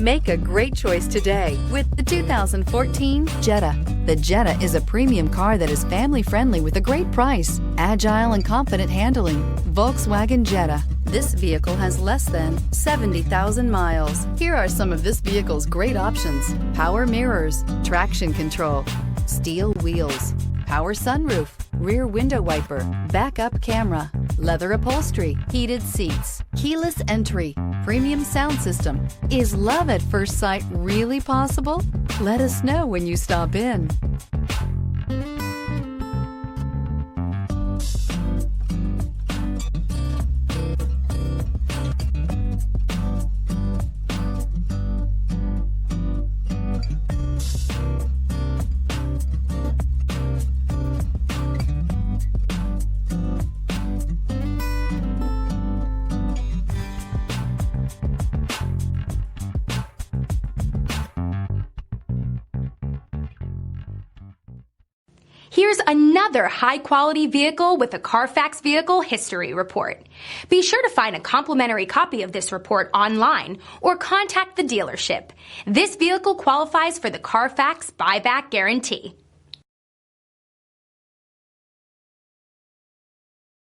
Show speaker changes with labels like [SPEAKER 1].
[SPEAKER 1] Make a great choice today with the 2014 Jetta. The Jetta is a premium car that is family-friendly with a great price, agile and confident handling. Volkswagen Jetta. This vehicle has less than 70,000 miles. Here are some of this vehicle's great options: power mirrors, traction control, steel wheels, power sunroof, rear window wiper, backup camera, leather upholstery, heated seats, keyless entry, premium sound system. Is love at first sight really possible? Let us know when you stop in.
[SPEAKER 2] Here's another high-quality vehicle with a Carfax Vehicle History Report. Be sure to find a complimentary copy of this report online or contact the dealership. This vehicle qualifies for the Carfax Buyback Guarantee.